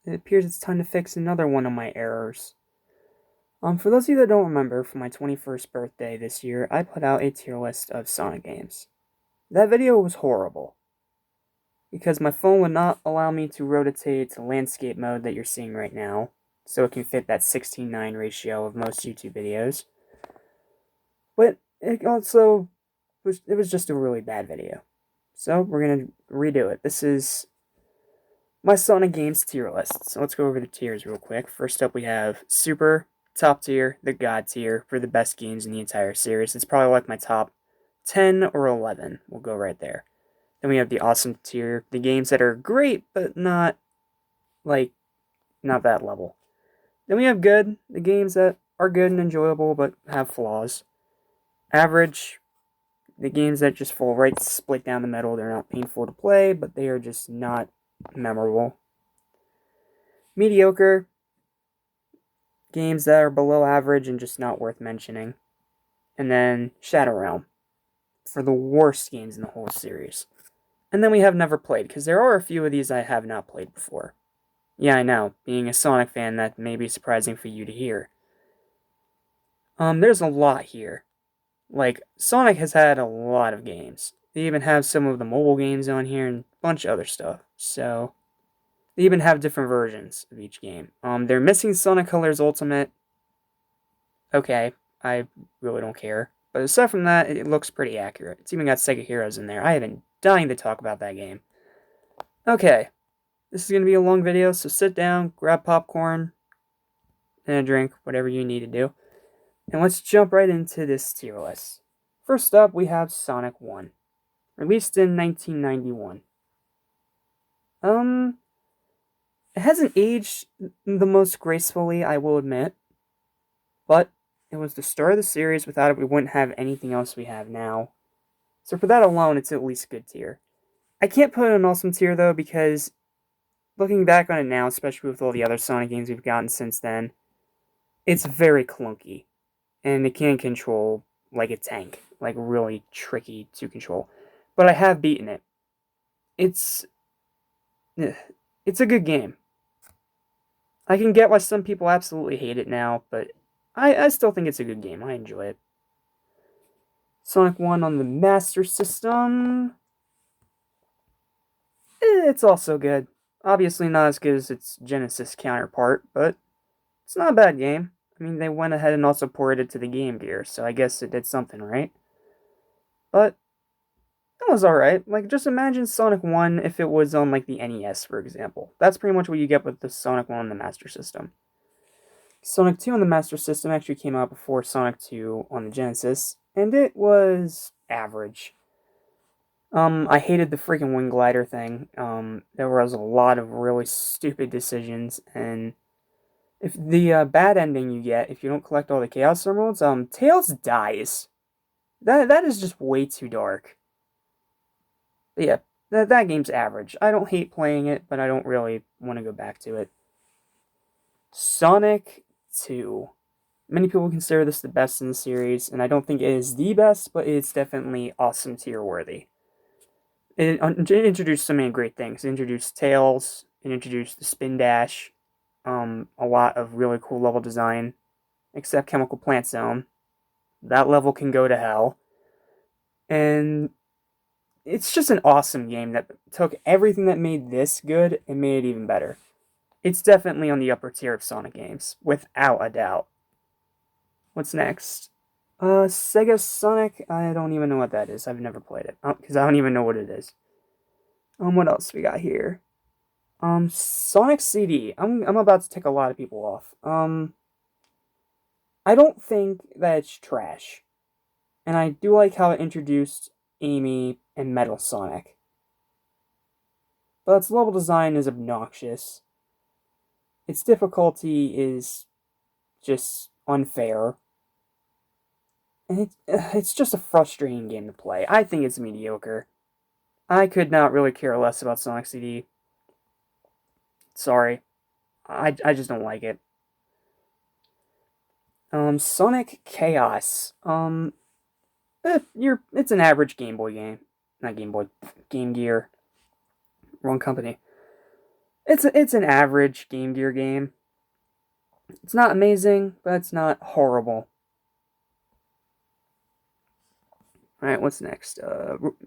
it appears it's time to fix another one of my errors. For those of you that don't remember, for my 21st birthday this year, I put out a tier list of Sonic games. That video was horrible, because my phone would not allow me to rotate to landscape mode that you're seeing right now, so it can fit that 16:9 ratio of most YouTube videos. But it also was just a really bad video. So we're gonna redo it. This is my Sonic games tier list. So let's go over the tiers real quick. First up, we have Super, top tier, the God tier for the best games in the entire series. It's probably like my top 10 or 11. We'll go right there. Then we have the Awesome tier, the games that are great, but not that level. Then we have Good, the games that are good and enjoyable but have flaws. Average, the games that just fall right split down the middle. They're not painful to play, but they are just not memorable. Mediocre, games that are below average and just not worth mentioning. And then Shadow Realm, for the worst games in the whole series. And then we have Never Played, because there are a few of these I have not played before. Yeah, I know, being a Sonic fan, that may be surprising for you to hear. There's a lot here. Like, Sonic has had a lot of games. They even have some of the mobile games on here and a bunch of other stuff. So, they even have different versions of each game. They're missing Sonic Colors Ultimate. Okay, I really don't care. But aside from that, it looks pretty accurate. It's even got Sega Heroes in there. I have been dying to talk about that game. Okay, this is going to be a long video, so sit down, grab popcorn, and a drink, whatever you need to do. And let's jump right into this tier list. First up, we have Sonic 1, released in 1991. It hasn't aged the most gracefully, I will admit, but it was the start of the series. Without it, we wouldn't have anything else we have now. So for that alone, it's at least good tier. I can't put it an awesome tier, though, because looking back on it now, especially with all the other Sonic games we've gotten since then, it's very clunky. And it can control like a tank. Like, really tricky to control. But I have beaten it. It's a good game. I can get why some people absolutely hate it now, but I still think it's a good game. I enjoy it. Sonic 1 on the Master System. It's also good. Obviously not as good as its Genesis counterpart, but it's not a bad game. I mean, they went ahead and also ported it to the Game Gear, so I guess it did something right. But that was alright. Like, just imagine Sonic 1 if it was on, like, the NES, for example. That's pretty much what you get with the Sonic 1 on the Master System. Sonic 2 on the Master System actually came out before Sonic 2 on the Genesis, and it was average. I hated the freaking Wing Glider thing. There was a lot of really stupid decisions, and if the bad ending you get, if you don't collect all the Chaos Emeralds, Tails dies. That is just way too dark. But yeah, that game's average. I don't hate playing it, but I don't really want to go back to it. Sonic 2. Many people consider this the best in the series, and I don't think it is the best, but it's definitely awesome tier worthy. It introduced so many great things. It introduced Tails, it introduced the Spin Dash, a lot of really cool level design, except Chemical Plant Zone. That level can go to hell. And it's just an awesome game that took everything that made this good and made it even better. It's definitely on the upper tier of Sonic games, without a doubt. What's next? Sega Sonic, I don't even know what that is. I've never played it, because I don't even know what it is. What else we got here? Sonic CD. I'm about to tick a lot of people off. I don't think that it's trash. And I do like how it introduced Amy and Metal Sonic. But its level design is obnoxious. Its difficulty is just unfair. And it's just a frustrating game to play. I think it's mediocre. I could not really care less about Sonic CD. Sorry. I just don't like it. Sonic Chaos. It's an average Game Boy game. Not Game Boy. Game Gear. Wrong company. It's an average Game Gear game. It's not amazing, but it's not horrible. All right, what's next?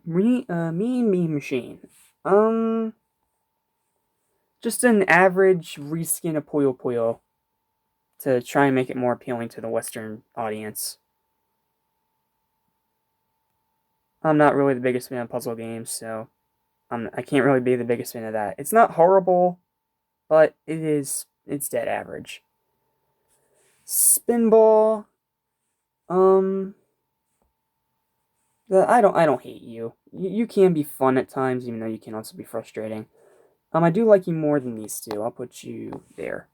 Me Machine. Um, just an average reskin of Puyo Puyo to try and make it more appealing to the Western audience. I'm not really the biggest fan of puzzle games, so I can't really be the biggest fan of that. It's not horrible, but it's dead average. Spinball, um, I don't hate you. You can be fun at times, even though you can also be frustrating. I do like you more than these two. I'll put you there.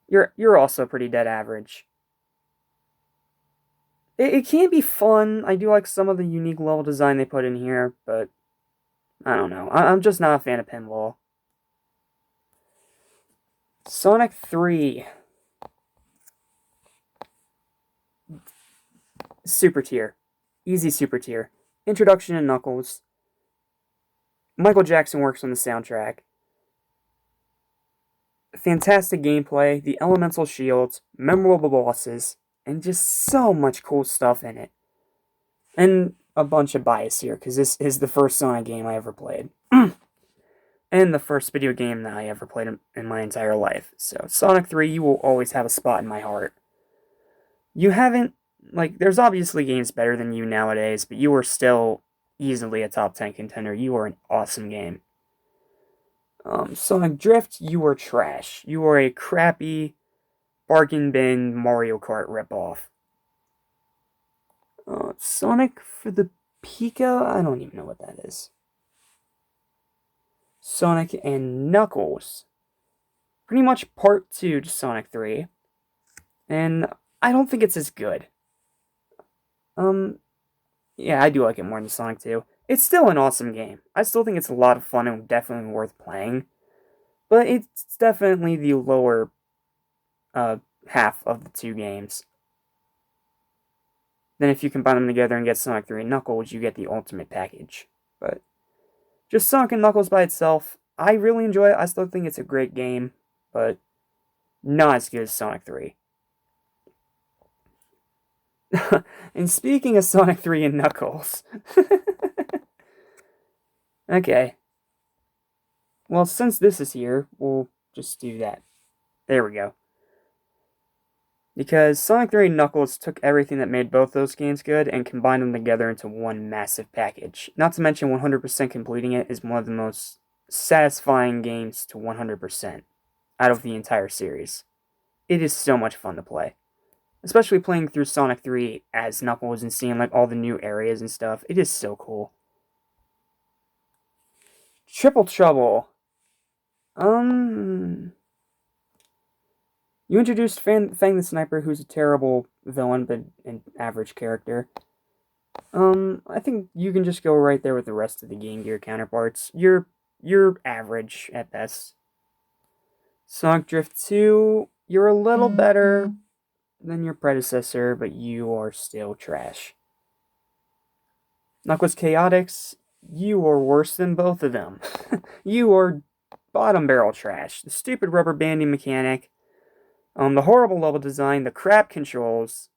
You're also pretty dead average. It can be fun. I do like some of the unique level design they put in here, but I don't know. I'm just not a fan of pinball. Sonic 3. Super tier. Easy super tier. Introduction to Knuckles. Michael Jackson works on the soundtrack. Fantastic gameplay, the elemental shields, memorable bosses, and just so much cool stuff in it. And a bunch of bias here, because this is the first Sonic game I ever played. And the first video game that I ever played in my entire life. So, Sonic 3, you will always have a spot in my heart. You haven't, there's obviously games better than you nowadays, but you are still easily a top 10 contender. You are an awesome game. Sonic Drift, you are trash. You are a crappy bargain bin Mario Kart ripoff. Sonic for the Pika? I don't even know what that is. Sonic and Knuckles. Pretty much part 2 to Sonic 3. And I don't think it's as good. Yeah, I do like it more than Sonic 2. It's still an awesome game. I still think it's a lot of fun and definitely worth playing. But it's definitely the lower half of the two games. Then if you combine them together and get Sonic 3 and Knuckles, you get the ultimate package. But just Sonic and Knuckles by itself, I really enjoy it. I still think it's a great game, but not as good as Sonic 3. And speaking of Sonic 3 and Knuckles... okay. Well, since this is here, we'll just do that. There we go. Because Sonic 3 and Knuckles took everything that made both those games good and combined them together into one massive package. Not to mention 100% completing it is one of the most satisfying games to 100% out of the entire series. It is so much fun to play. Especially playing through Sonic 3 as Knuckles and seeing all the new areas and stuff. It is so cool. Triple Trouble. You introduced Fang the Sniper, who's a terrible villain, but an average character. I think you can just go right there with the rest of the Game Gear counterparts. You're average at best. Sonic Drift 2, you're a little better than your predecessor, but you are still trash. Knuckles Chaotix, you are worse than both of them. You are bottom barrel trash. The stupid rubber banding mechanic, the horrible level design, the crap controls.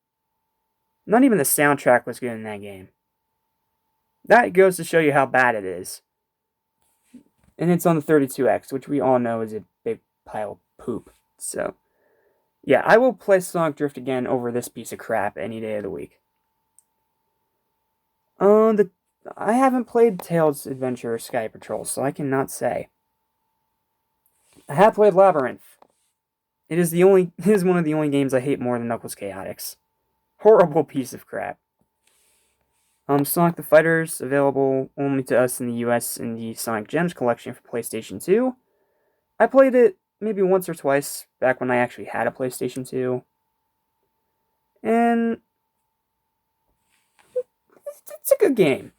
Not even the soundtrack was good in that game. That goes to show you how bad it is. And it's on the 32X, which we all know is a big pile of poop. So, yeah, I will play Sonic Drift again over this piece of crap any day of the week. I haven't played Tails Adventure or Sky Patrol, so I cannot say. I have played Labyrinth. It is one of the only games I hate more than Knuckles Chaotix. Horrible piece of crap. Sonic the Fighters, available only to us in the US in the Sonic Gems collection for PlayStation 2. I played it maybe once or twice back when I actually had a PlayStation 2. And it's a good game.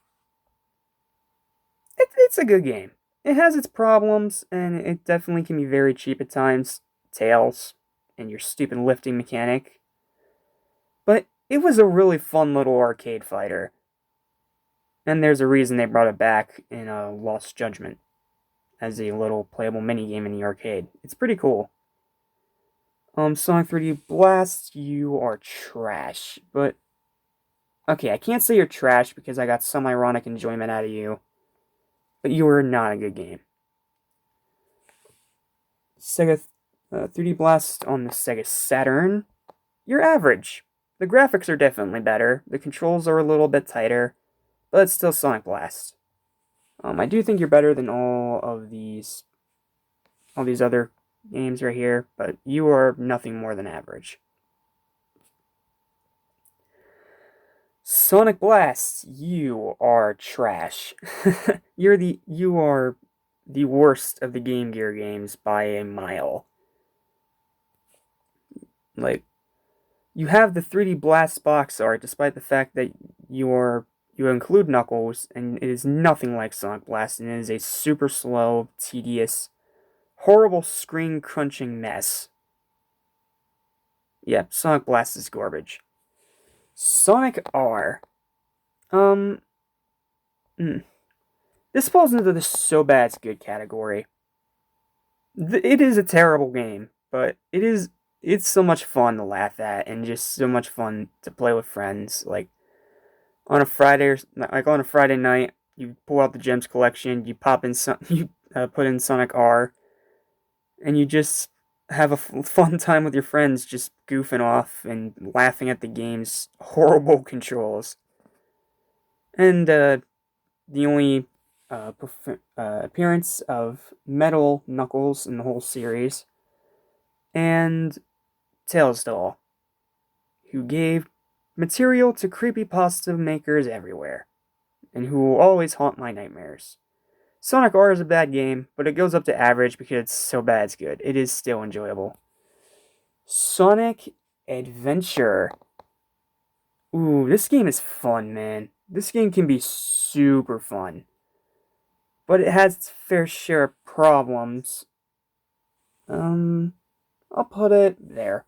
It's a good game. It has its problems, and it definitely can be very cheap at times. Tails and your stupid lifting mechanic. But it was a really fun little arcade fighter. And there's a reason they brought it back in Lost Judgment. as a little playable mini game in the arcade. It's pretty cool. Sonic 3D Blast, you are trash. But, okay, I can't say you're trash because I got some ironic enjoyment out of you. But you are not a good game. Sega 3D Blast on the Sega Saturn, you're average. The graphics are definitely better, the controls are a little bit tighter, but it's still Sonic Blast. I do think you're better than all these other games right here, but you are nothing more than average. Sonic Blast, you are trash. You are the worst of the Game Gear games by a mile. Like, you have the 3D Blast box art, despite the fact that you include Knuckles, and it is nothing like Sonic Blast, and it is a super slow, tedious, horrible screen crunching mess. Yeah, Sonic Blast is garbage. Sonic R. Um, this falls into the so bad it's good category. It is a terrible game, but it's so much fun to laugh at and just so much fun to play with friends. Like on a Friday night, you pull out the Gems collection, you pop in you put in Sonic R, and you just have a fun time with your friends, just goofing off and laughing at the game's horrible controls. And the only appearance of Metal Knuckles in the whole series, and Tails Doll, who gave material to creepypasta makers everywhere, and who will always haunt my nightmares. Sonic R is a bad game, but it goes up to average because it's so bad it's good. It is still enjoyable. Sonic Adventure. Ooh, this game is fun, man. This game can be super fun. But it has its fair share of problems. I'll put it there.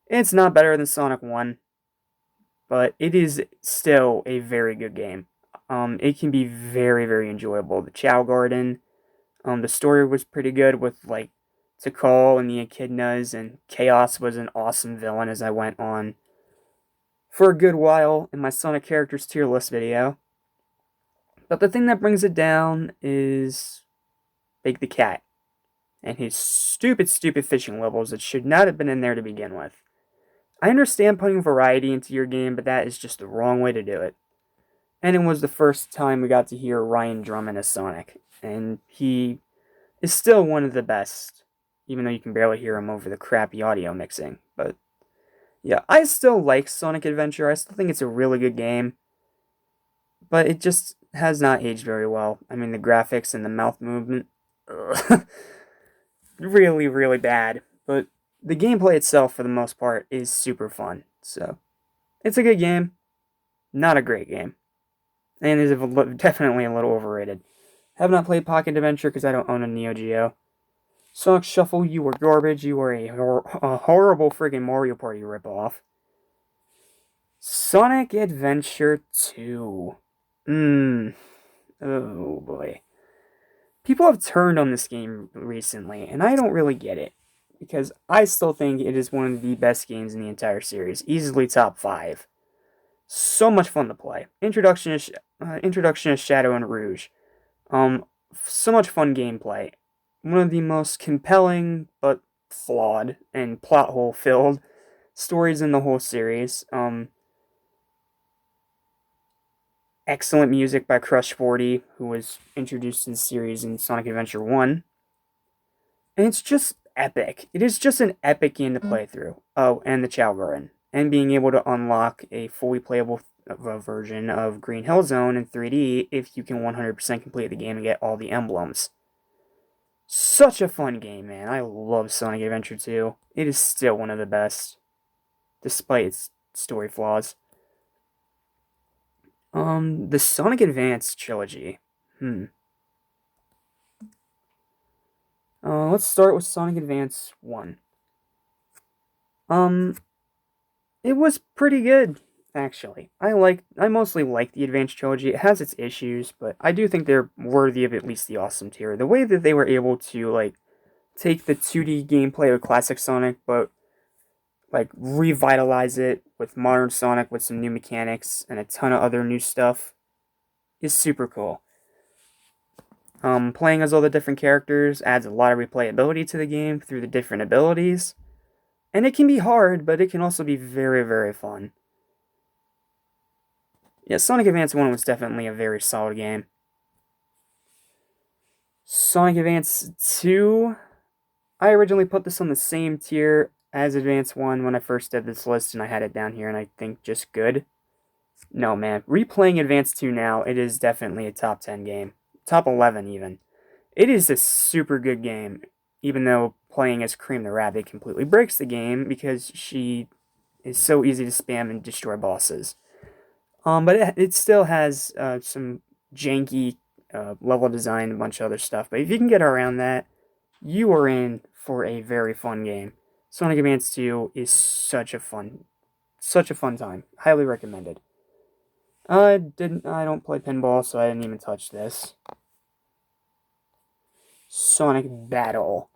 It's not better than Sonic 1, but it is still a very good game. It can be very, very enjoyable. The Chow Garden, the story was pretty good with, like, Tikal and the Echidnas, and Chaos was an awesome villain as I went on for a good while in my Sonic Characters tier list video. But the thing that brings it down is Big the Cat and his stupid, stupid fishing levels that should not have been in there to begin with. I understand putting variety into your game, but that is just the wrong way to do it. And it was the first time we got to hear Ryan Drummond as Sonic, and he is still one of the best, even though you can barely hear him over the crappy audio mixing. But yeah, I still like Sonic Adventure. I still think it's a really good game, but it just has not aged very well. I mean, the graphics and the mouth movement, really, really bad. But the gameplay itself, for the most part, is super fun. So, it's a good game, not a great game, and is definitely a little overrated. Have not played Pocket Adventure because I don't own a Neo Geo. Sonic Shuffle, you were garbage. You were a horrible friggin' Mario Party ripoff. Sonic Adventure 2. Oh boy. People have turned on this game recently, and I don't really get it. Because I still think it is one of the best games in the entire series. Easily top 5. So much fun to play. Introduction of Shadow and Rouge. So much fun gameplay. One of the most compelling, but flawed, and plot hole filled stories in the whole series. Excellent music by Crush 40, who was introduced in the series in Sonic Adventure 1. And it's just epic. It is just an epic game to play through. Oh, and the Chow Garden. And being able to unlock a fully playable version of Green Hill Zone in 3D if you can 100% complete the game and get all the emblems. Such a fun game, man. I love Sonic Adventure 2. It is still one of the best, despite its story flaws. The Sonic Advance trilogy. Let's start with Sonic Advance 1. It was pretty good. actually. I mostly like the Advanced Trilogy. It has its issues, but I do think they're worthy of at least the awesome tier. The way that they were able to like take the 2D gameplay of classic Sonic, but like revitalize it with modern Sonic with some new mechanics and a ton of other new stuff is super cool. Playing as all the different characters adds a lot of replayability to the game through the different abilities. And it can be hard, but it can also be very, very fun. Yeah, Sonic Advance 1 was definitely a very solid game. Sonic Advance 2, I originally put this on the same tier as Advance 1 when I first did this list, and I had it down here, and I think just good. No, man. Replaying Advance 2 now, it is definitely a top 10 game. Top 11, even. It is a super good game, even though playing as Cream the Rabbit completely breaks the game because she is so easy to spam and destroy bosses. But it still has some janky level design and a bunch of other stuff. But if you can get around that, you are in for a very fun game. Sonic Advance 2 is such a fun time. Highly recommended. I don't play pinball, so I didn't even touch this. Sonic Battle.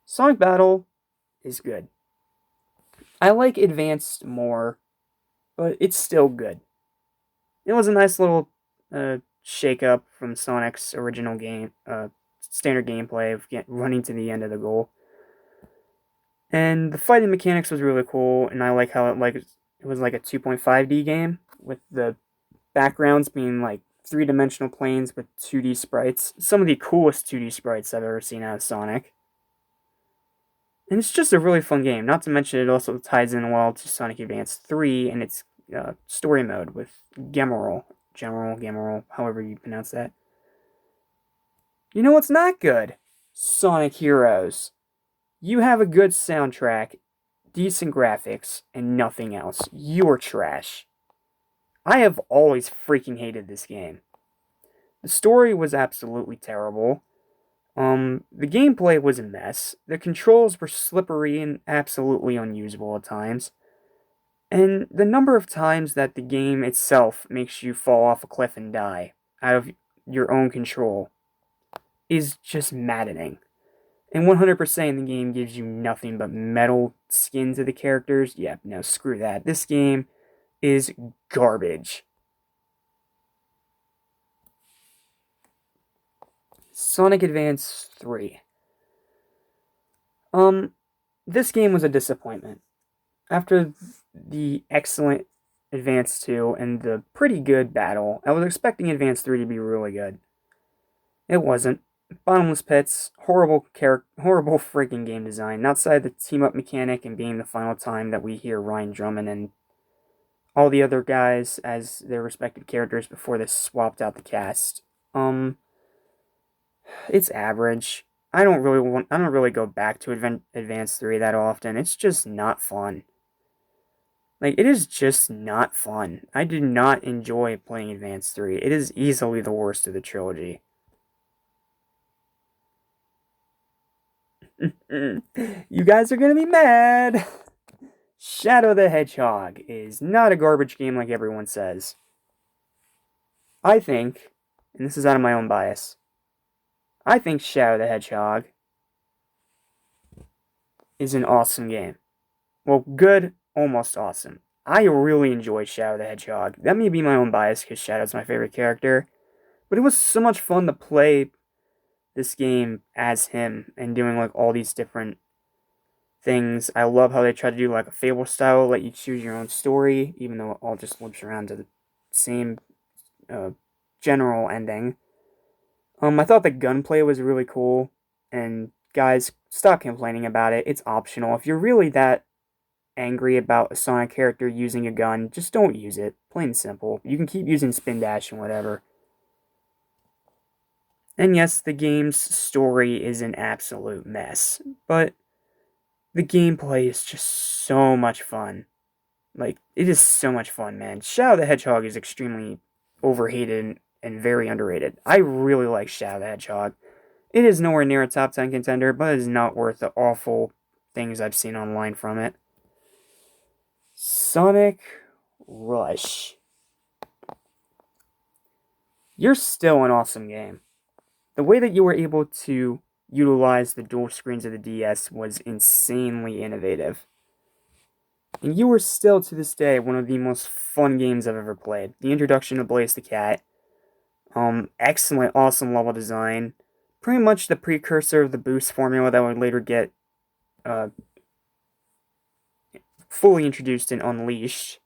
Sonic Battle is good. I like Advanced more, but it's still good. It was a nice little shake up from Sonic's original game, standard gameplay of running to the end of the goal. And the fighting mechanics was really cool, and I like how it was like a 2.5D game with the backgrounds being like three-dimensional planes with 2D sprites. Some of the coolest 2D sprites I've ever seen out of Sonic. And it's just a really fun game. Not to mention it also ties in well to Sonic Advance 3 and its story mode with Gemerl, however you pronounce that. You know what's not good? Sonic Heroes. You have a good soundtrack, decent graphics, and nothing else. You're trash. I have always freaking hated this game. The story was absolutely terrible. The gameplay was a mess. The controls were slippery and absolutely unusable at times. And the number of times that the game itself makes you fall off a cliff and die out of your own control is just maddening. And 100% the game gives you nothing but metal skins of the characters. Yeah, no, screw that. This game is garbage. Sonic Advance 3. This game was a disappointment. After the excellent Advance 2 and the pretty good battle, I was expecting Advance 3 to be really good. It wasn't. Bottomless pits, horrible freaking game design. Outside the team-up mechanic and being the final time that we hear Ryan Drummond and all the other guys as their respective characters before they swapped out the cast. It's average. I don't really go back to Advance 3 that often. It's just not fun. Like, it is just not fun. I do not enjoy playing Advance 3. It is easily the worst of the trilogy. You guys are gonna be mad! Shadow the Hedgehog is not a garbage game like everyone says. I think, and this is out of my own bias, I think Shadow the Hedgehog is an awesome game. Well, good, almost awesome. I really enjoy Shadow the Hedgehog. That may be my own bias because Shadow's my favorite character. But it was so much fun to play this game as him and doing like all these different things. I love how they try to do like a Fable style, let you choose your own story, even though it all just loops around to the same general ending. I thought the gunplay was really cool, and guys, stop complaining about it. It's optional. If you're really that angry about a Sonic character using a gun, just don't use it. Plain and simple. You can keep using Spin Dash and whatever. And yes, the game's story is an absolute mess, but the gameplay is just so much fun. Like, it is so much fun, man. Shadow the Hedgehog is extremely overhated and very underrated. I really like Shadow the Hedgehog. It is nowhere near a top 10 contender, but it is not worth the awful things I've seen online from it. Sonic Rush. You're still an awesome game. The way that you were able to utilize the dual screens of the DS was insanely innovative. And you are still, to this day, one of the most fun games I've ever played. The introduction of Blaze the Cat, excellent, awesome level design, pretty much the precursor of the boost formula that would later get fully introduced in Unleashed.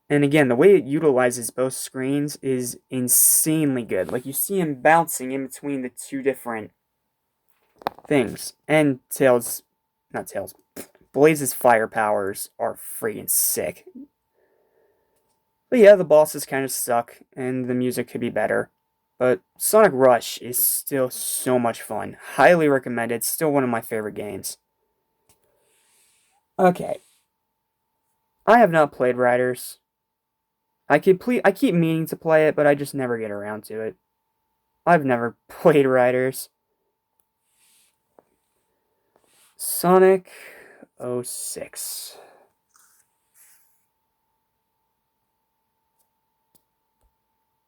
And again, the way it utilizes both screens is insanely good. Like, you see him bouncing in between the two different things. And Blaze's fire powers are freaking sick. But yeah, the bosses kind of suck, and the music could be better. But Sonic Rush is still so much fun. Highly recommended. Still one of my favorite games. Okay. I have not played Riders. I keep meaning to play it, but I just never get around to it. I've never played Riders. Sonic 06.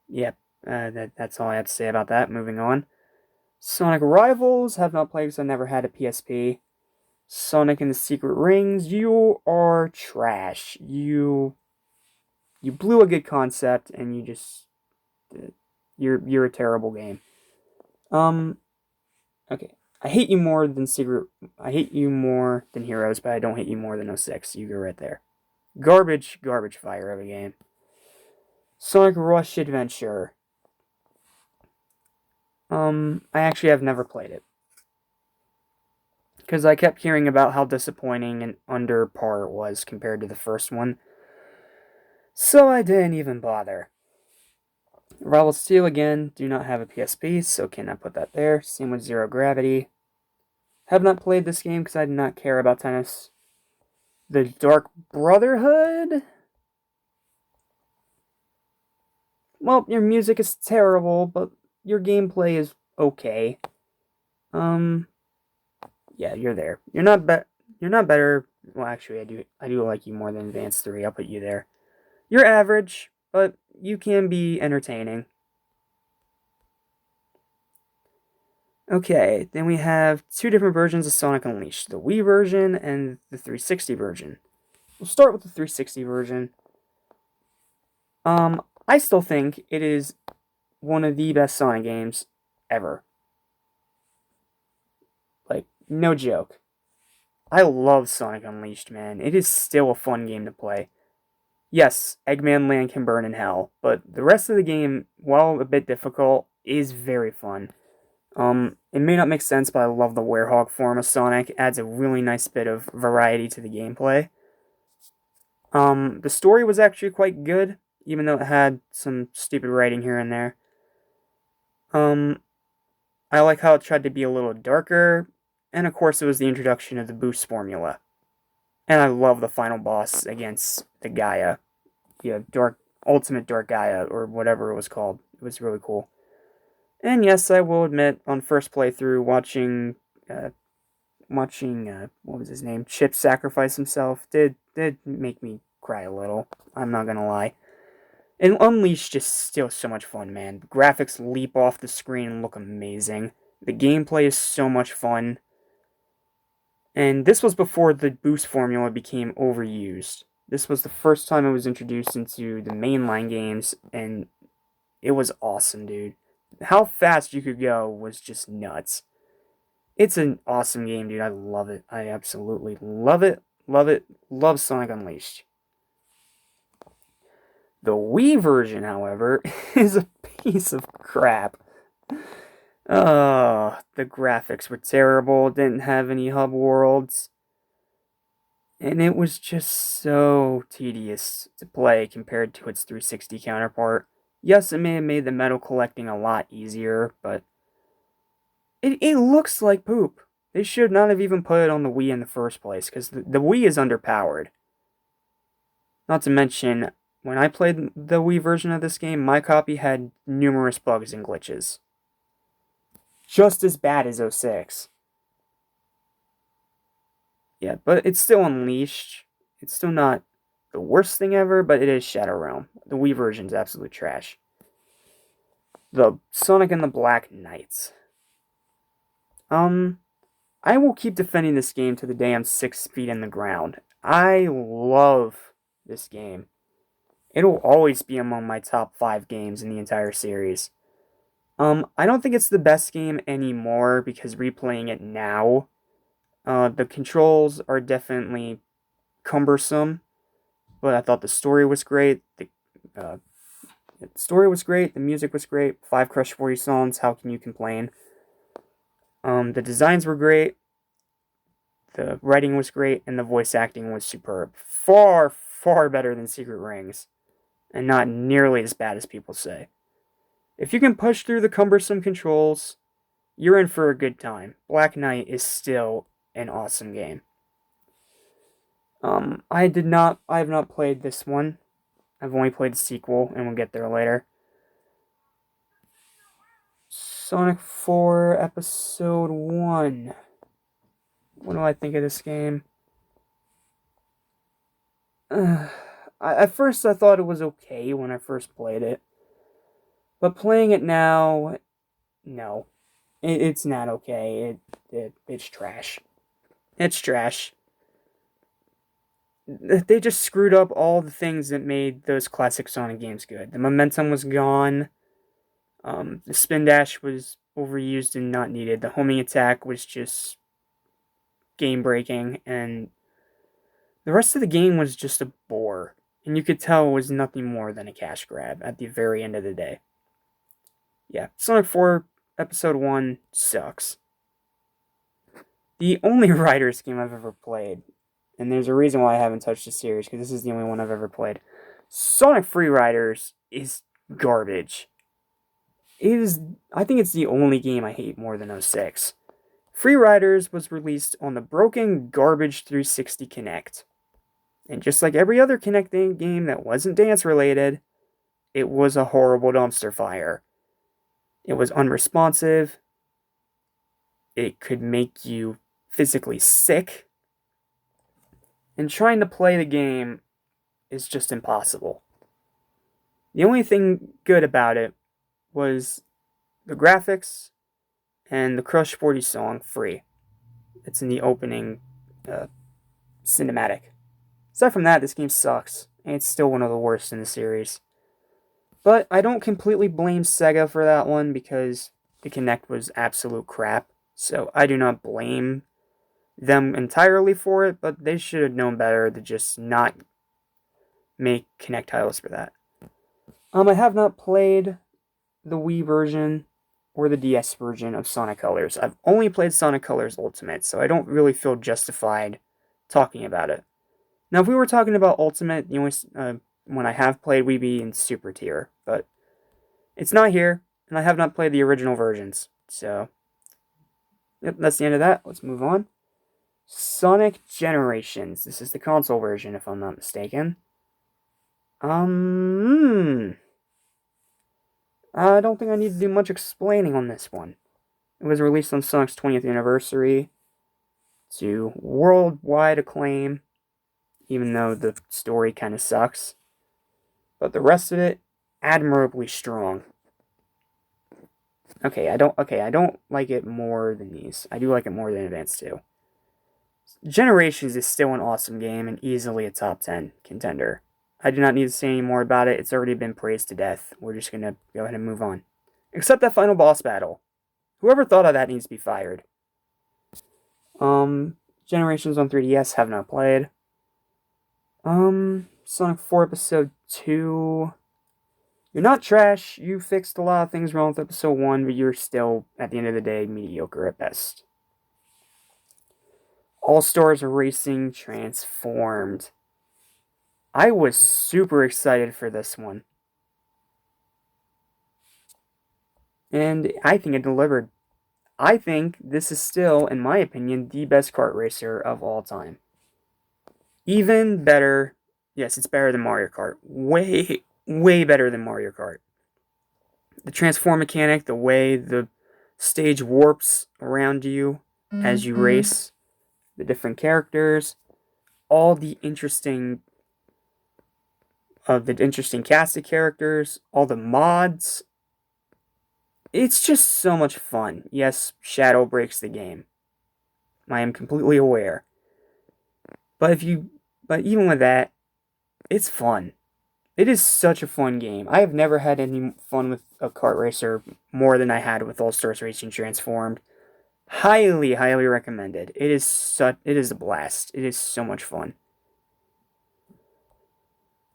Yep, that's all I have to say about that. Moving on. Sonic Rivals, have not played because I never had a PSP. Sonic and the Secret Rings, you are trash. You blew a good concept, and you just you're a terrible game. Okay. I hate you more than Heroes, but I don't hate you more than 06. You go right there. Garbage fire of a game. Sonic Rush Adventure. I actually have never played it. Because I kept hearing about how disappointing and under par it was compared to the first one. So I didn't even bother. Rival Steel, again, do not have a PSP, so cannot put that there. Same with Zero Gravity. Have not played this game because I do not care about tennis. The Dark Brotherhood? Well, your music is terrible, but your gameplay is okay. Yeah, you're there. You're not better. Well, actually, I do like you more than Advance 3. I'll put you there. You're average, but you can be entertaining. Okay, then we have two different versions of Sonic Unleashed. The Wii version and the 360 version. We'll start with the 360 version. I still think it is one of the best Sonic games ever. Like, no joke. I love Sonic Unleashed, man. It is still a fun game to play. Yes, Eggman Land can burn in hell, but the rest of the game, while a bit difficult, is very fun. It may not make sense, but I love the Werehog form of Sonic. It adds a really nice bit of variety to the gameplay. The story was actually quite good, even though it had some stupid writing here and there. I like how it tried to be a little darker, and of course it was the introduction of the boost formula. And I love the final boss against the Gaia. Yeah, Ultimate Dark Gaia, or whatever it was called. It was really cool. And yes, I will admit, on first playthrough, watching what was his name, Chip sacrifice himself, did make me cry a little. I'm not gonna lie. And Unleashed just still so much fun, man. The graphics leap off the screen and look amazing. The gameplay is so much fun. And this was before the boost formula became overused. This was the first time it was introduced into the mainline games, and it was awesome, dude. How fast you could go was just nuts. It's an awesome game, dude. I love it. I absolutely love it. Love it. Love Sonic Unleashed. The Wii version, however, is a piece of crap. The graphics were terrible, didn't have any hub worlds, and it was just so tedious to play compared to its 360 counterpart. Yes, it may have made the medal collecting a lot easier, but it looks like poop. They should not have even put it on the Wii in the first place, because the Wii is underpowered. Not to mention, when I played the Wii version of this game, my copy had numerous bugs and glitches. Just as bad as 06. Yeah, but it's still Unleashed. It's still not the worst thing ever, but it is Shadow Realm. The Wii version's absolute trash. The Sonic and the Black Knights. I will keep defending this game to the day I'm 6 feet in the ground. I love this game. It'll always be among my top 5 games in the entire series. I don't think it's the best game anymore because replaying it now, the controls are definitely cumbersome, but I thought the story was great. Uh, the story was great. The music was great. 5 Crush 40 songs. How can you complain? The designs were great. The writing was great, and the voice acting was superb. Far, far better than Secret Rings, and not nearly as bad as people say. If you can push through the cumbersome controls, you're in for a good time. Black Knight is still an awesome game. I have not played this one. I've only played the sequel, and we'll get there later. Sonic 4 Episode 1. What do I think of this game? At first, I thought it was okay when I first played it. But playing it now, no. It's not okay. It's trash. It's trash. They just screwed up all the things that made those classic Sonic games good. The momentum was gone. The spin dash was overused and not needed. The homing attack was just game breaking, and the rest of the game was just a bore. And you could tell it was nothing more than a cash grab at the very end of the day. Yeah, Sonic 4 Episode 1 sucks. The only Riders game I've ever played, and there's a reason why I haven't touched the series, because this is the only one I've ever played. Sonic Free Riders is garbage. I think it's the only game I hate more than 06. Free Riders was released on the broken garbage 360 Kinect. And just like every other Kinect game that wasn't dance related, it was a horrible dumpster fire. It was unresponsive. It could make you physically sick. And trying to play the game is just impossible. The only thing good about it was the graphics and the Crush 40 song, Free. It's in the opening cinematic. Aside from that, this game sucks, and it's still one of the worst in the series. But I don't completely blame Sega for that one, because the Kinect was absolute crap, so I do not blame them entirely for it, but they should have known better to just not make Kinect titles for that. I have not played the Wii version or the DS version of Sonic Colors. I've only played Sonic Colors Ultimate, so I don't really feel justified talking about it. Now, if we were talking about Ultimate, the only one I have played would be in Super Tier, but it's not here, and I have not played the original versions. So, yep, that's the end of that. Let's move on. Sonic Generations. This is the console version, if I'm not mistaken. I don't think I need to do much explaining on this one. It was released on Sonic's 20th anniversary to worldwide acclaim, even though the story kind of sucks. But the rest of it, admirably strong. I don't like it more than these. I do like it more than Advance 2. Generations is still an awesome game and easily a top 10 contender. I do not need to say any more about it. It's already been praised to death. We're just going to go ahead and move on. Except that final boss battle. Whoever thought of that needs to be fired. Generations on 3DS, have not played. Sonic 4 Episode 2. You're not trash. You fixed a lot of things wrong with Episode 1, but you're still, at the end of the day, mediocre at best. All-Stars Racing Transformed. I was super excited for this one. And I think it delivered. I think this is still, in my opinion, the best kart racer of all time. Even better. Yes, it's better than Mario Kart. Way, way better than Mario Kart. The transform mechanic, the way the stage warps around you as you race, the different characters, all the interesting cast of characters, all the mods. It's just so much fun. Yes, Shadow breaks the game. I am completely aware. But even with that, it's fun. It is such a fun game. I have never had any fun with a kart racer more than I had with All Stars Racing Transformed. Highly, highly recommended. It is a blast. It is so much fun.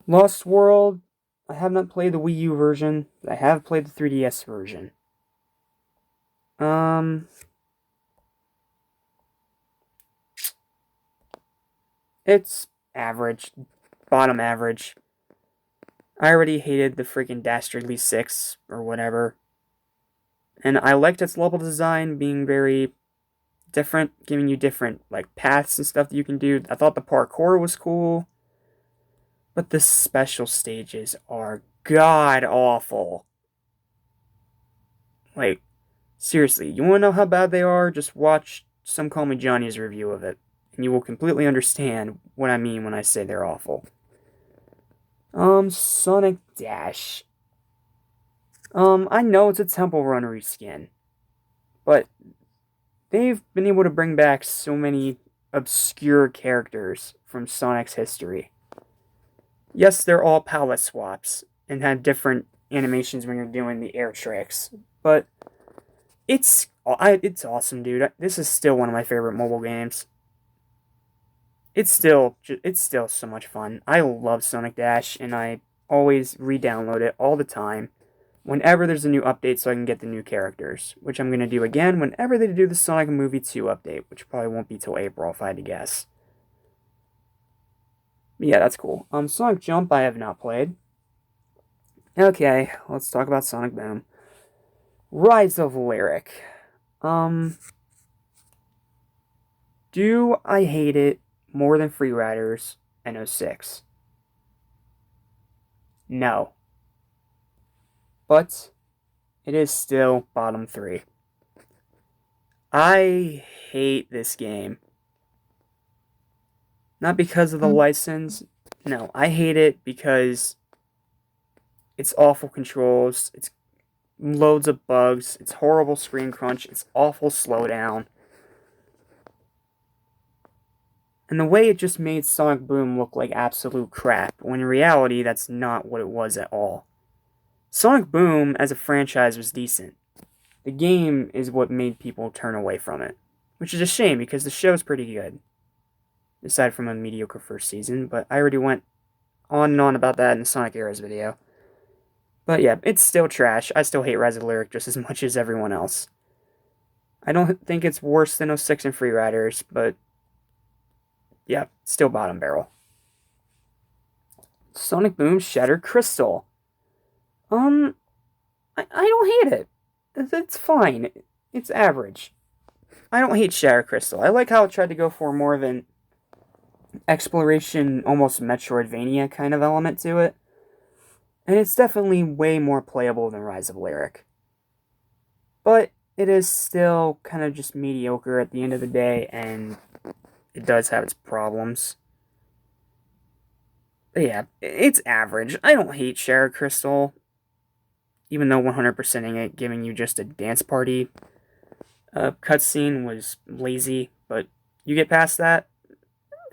Lost World, I have not played the Wii U version. I have played the 3DS version. Um, it's average, bottom average. I already hated the freaking Dastardly 6 or whatever. And I liked its level design being very different, giving you different like paths and stuff that you can do. I thought the parkour was cool, but the special stages are god awful. Like, seriously, you want to know how bad they are? Just watch Some Call Me Johnny's review of it, and you will completely understand what I mean when I say they're awful. Sonic Dash. I know it's a Temple Run reskin, but they've been able to bring back so many obscure characters from Sonic's history. Yes, they're all palette swaps and have different animations when you're doing the air tricks, but it's awesome, dude. This is still one of my favorite mobile games. It's still so much fun. I love Sonic Dash, and I always re-download it all the time whenever there's a new update so I can get the new characters, which I'm going to do again whenever they do the Sonic Movie 2 update, which probably won't be till April if I had to guess. But yeah, that's cool. Sonic Jump I have not played. Okay, let's talk about Sonic Boom. Rise of Lyric. Do I hate it more than Free Riders and 06? No. But it is still bottom 3. I hate this game. Not because of the license. No, I hate it because it's awful controls. It's loads of bugs. It's horrible screen crunch. It's awful slowdown. And the way it just made Sonic Boom look like absolute crap, when in reality, that's not what it was at all. Sonic Boom, as a franchise, was decent. The game is what made people turn away from it. Which is a shame, because the show's pretty good. Aside from a mediocre first season, but I already went on and on about that in the Sonic Eras video. But yeah, it's still trash. I still hate Rise of Lyric just as much as everyone else. I don't think it's worse than 06 and Free Riders, but yeah, still bottom barrel. Sonic Boom Shattered Crystal. I don't hate it. It's fine. It's average. I don't hate Shattered Crystal. I like how it tried to go for more of an exploration, almost Metroidvania kind of element to it. And it's definitely way more playable than Rise of Lyric. But it is still kind of just mediocre at the end of the day, and it does have its problems. But yeah, it's average. I don't hate Shattered Crystal, even though 100%ing it, giving you just a dance party cutscene was lazy, but you get past that,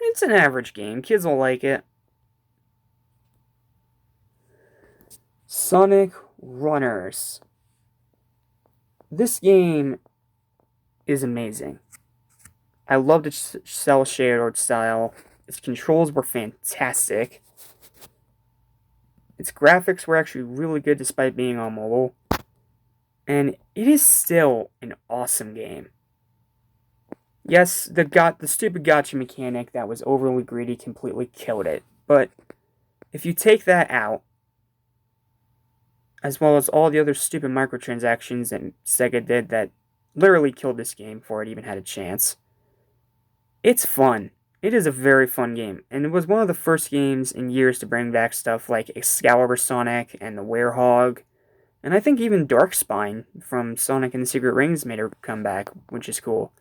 it's an average game. Kids will like it. Sonic Runners. This game is amazing. I loved its cell shaded art style. Its controls were fantastic. Its graphics were actually really good despite being on mobile. And it is still an awesome game. Yes, the stupid gacha mechanic that was overly greedy completely killed it. But if you take that out, as well as all the other stupid microtransactions that Sega did that literally killed this game before it even had a chance, it's fun. It is a very fun game, and it was one of the first games in years to bring back stuff like Excalibur Sonic and the Werehog, and I think even Darkspine from Sonic and the Secret Rings made a comeback, which is cool.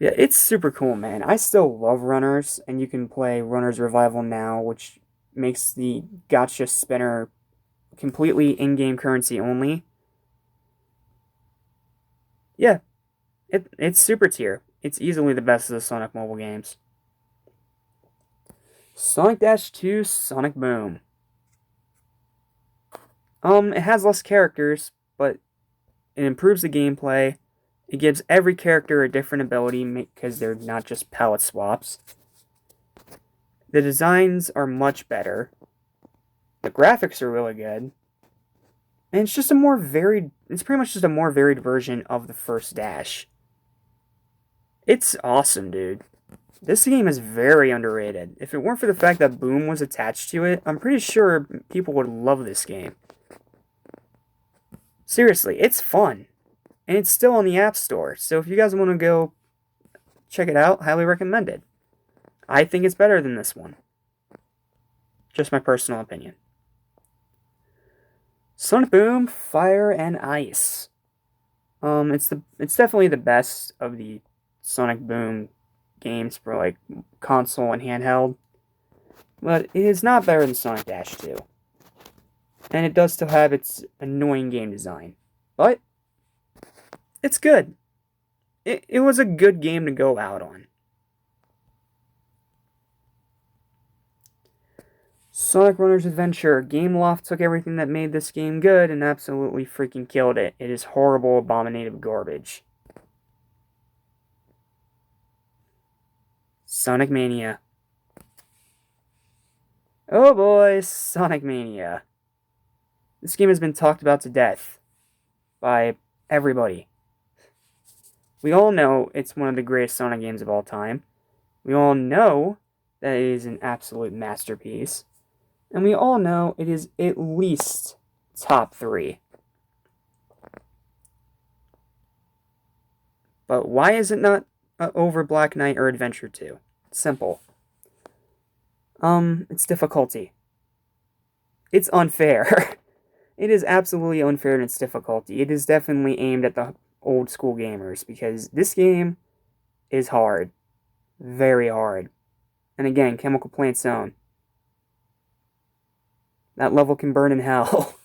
Yeah, it's super cool, man. I still love Runners, and you can play Runners Revival now, which makes the gotcha spinner completely in-game currency only. Yeah, it's super tier. It's easily the best of the Sonic mobile games. Sonic Dash 2 Sonic Boom. It has less characters, but it improves the gameplay. It gives every character a different ability because they're not just palette swaps. The designs are much better. The graphics are really good. And it's just a more varied, it's pretty much just a more varied version of the first Dash. It's awesome, dude. This game is very underrated. If it weren't for the fact that Boom was attached to it, I'm pretty sure people would love this game. Seriously, it's fun. And it's still on the App Store, so if you guys want to go check it out, highly recommended. I think it's better than this one. Just my personal opinion. Sonic Boom, Fire and Ice. It's definitely the best of the Sonic Boom games for like console and handheld, but it is not better than Sonic Dash 2. And it does still have its annoying game design, but it's good. It was a good game to go out on. Sonic Runners Adventure. Gameloft took everything that made this game good and absolutely freaking killed it. It is horrible, abominative garbage. Sonic Mania. Oh boy, Sonic Mania. This game has been talked about to death by everybody. We all know it's one of the greatest Sonic games of all time. We all know that it is an absolute masterpiece. And we all know it is at least top 3. But why is it not over Black Knight or Adventure 2? Simple. It's difficulty. It's unfair. It is absolutely unfair in its difficulty. It is definitely aimed at the old school gamers because this game is hard. Very hard. And again, Chemical Plant Zone. That level can burn in hell.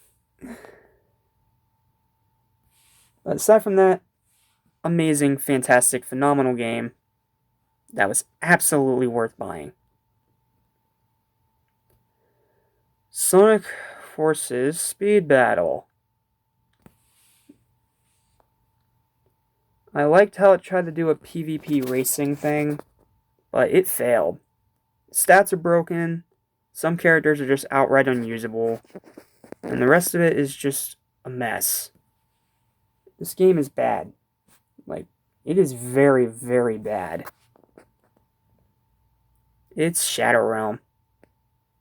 But aside from that, amazing, fantastic, phenomenal game that was absolutely worth buying. Sonic Forces Speed Battle. I liked how it tried to do a PvP racing thing, but it failed. Stats are broken, some characters are just outright unusable, and the rest of it is just a mess. This game is bad. Like, it is very, very bad. It's Shadow Realm.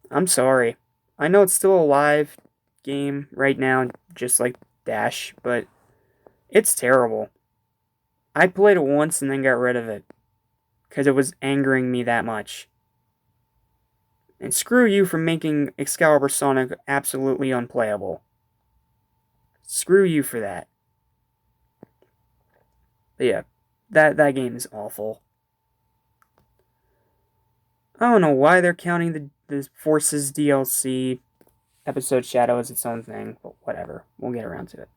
I'm sorry. I know it's still a live game right now, just like Dash, but it's terrible. I played it once and then got rid of it, because it was angering me that much. And screw you for making Excalibur Sonic absolutely unplayable. Screw you for that. But yeah, that game is awful. I don't know why they're counting the Forces DLC episode Shadow as its own thing, but whatever. We'll get around to it.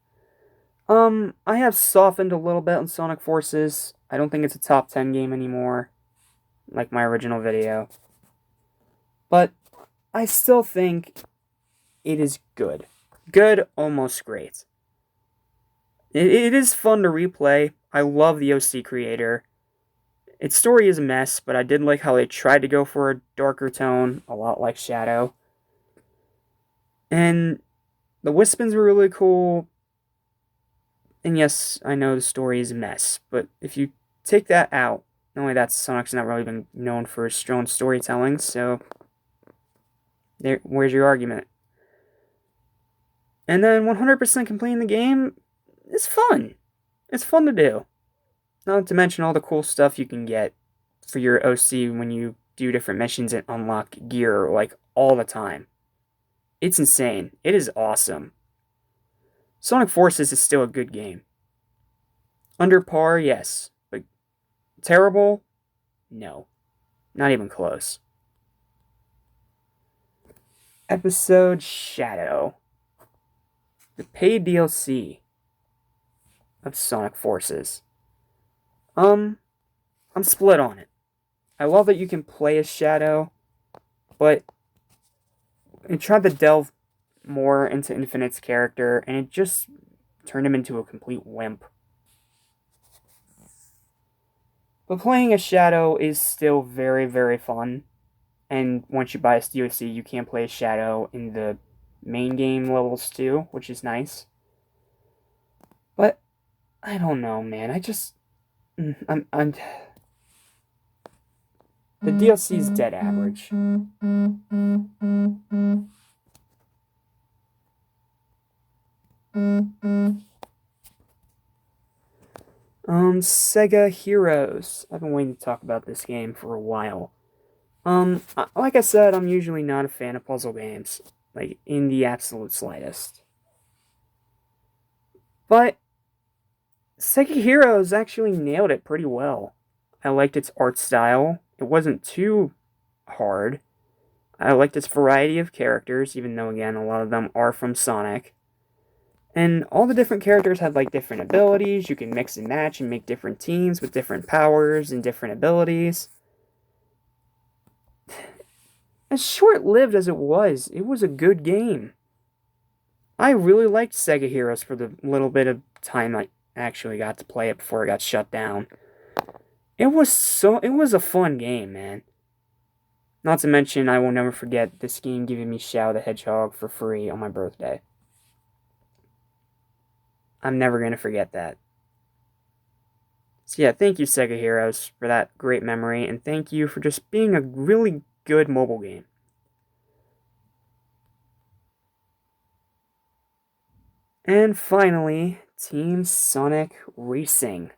I have softened a little bit on Sonic Forces. I don't think it's a top 10 game anymore, like my original video. But I still think it is good. Good, almost great. It is fun to replay. I love the OC creator. Its story is a mess, but I did like how they tried to go for a darker tone, a lot like Shadow. And the Wispins were really cool. And yes, I know the story is a mess, but if you take that out, not only that, Sonic's not really been known for his strong storytelling, so where's your argument? And then 100% completing the game is fun. It's fun to do. Not to mention all the cool stuff you can get for your OC when you do different missions and unlock gear, like, all the time. It's insane. It is awesome. Sonic Forces is still a good game. Under par, yes, but Terrible? No. Not even close. Episode Shadow. The paid DLC of Sonic Forces. I'm split on it. I love that you can play as Shadow, but it tried to delve more into Infinite's character, and it just turned him into a complete wimp. But playing as Shadow is still very, very fun. And once you buy a DLC, you can play as Shadow in the main game levels too, which is nice. But I don't know, man. I'm the DLC is dead average. Sega Heroes. I've been waiting to talk about this game for a while. Like I said, I'm usually not a fan of puzzle games, like in the absolute slightest. But Sega Heroes actually nailed it pretty well. I liked its art style. It wasn't too hard. I liked its variety of characters, even though, again, a lot of them are from Sonic. And all the different characters had, like, different abilities. You can mix and match and make different teams with different powers and different abilities. As short-lived as it was a good game. I really liked Sega Heroes for the little bit of time I actually got to play it before it got shut down. It was a fun game, man. Not to mention, I will never forget this game giving me Shadow the Hedgehog for free on my birthday. I'm never going to forget that. So yeah, thank you, Sega Heroes, for that great memory, and thank you for just being a really good mobile game. And finally, Team Sonic Racing.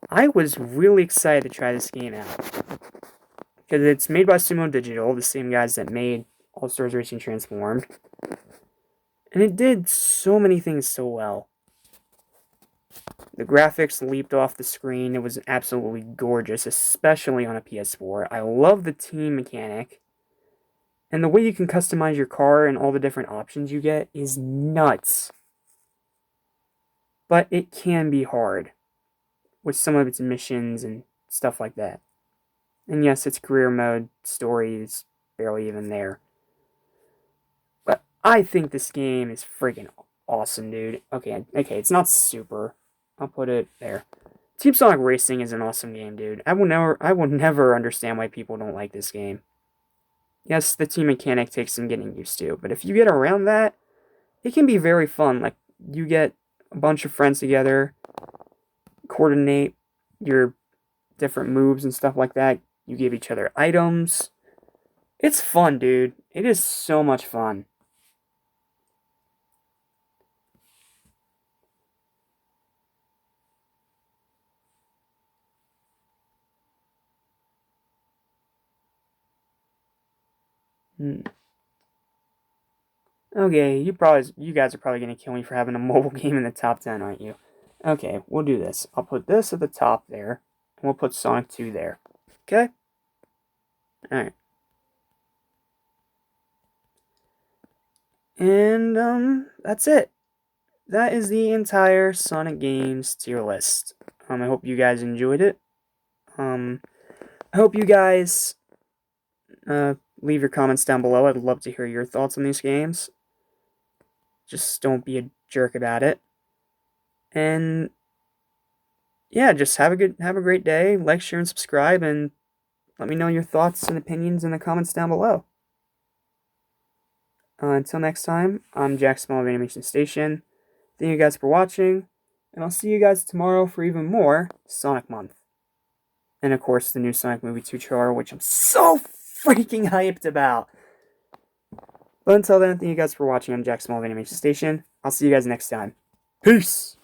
I was really excited to try this game out. Because it's made by Sumo Digital, the same guys that made All-Stars Racing Transformed. And it did so many things so well. The graphics leaped off the screen. It was absolutely gorgeous, especially on a PS4. I love the team mechanic. And the way you can customize your car and all the different options you get is nuts. But it can be hard with some of its missions and stuff like that. And yes, its career mode story is barely even there. But I think this game is freaking awesome, dude. Okay, it's not super. I'll put it there. Team Sonic Racing is an awesome game, dude. I will never understand why people don't like this game. Yes, the team mechanic takes some getting used to, but if you get around that, it can be very fun. Like, you get a bunch of friends together, coordinate your different moves and stuff like that. You give each other items. It's fun, dude. It is so much fun. Okay, you guys are probably gonna kill me for having a mobile game in the top 10, aren't you? Okay, we'll do this. I'll put this at the top there, and we'll put Sonic 2 there. Okay? Alright. And, that's it. That is the entire Sonic Games tier list. I hope you guys enjoyed it. I hope you guys, leave your comments down below. I'd love to hear your thoughts on these games. Just don't be a jerk about it. And yeah, just have a great day. Like, share, and subscribe, and let me know your thoughts and opinions in the comments down below. Until next time, I'm Jack Small of Animation Station. Thank you guys for watching, and I'll see you guys tomorrow for even more Sonic Month. And of course, the new Sonic Movie 2 trailer, which I'm so freaking hyped about. But until then, thank you guys for watching. I'm Jack Small of Animation Station. I'll see you guys next time. Peace!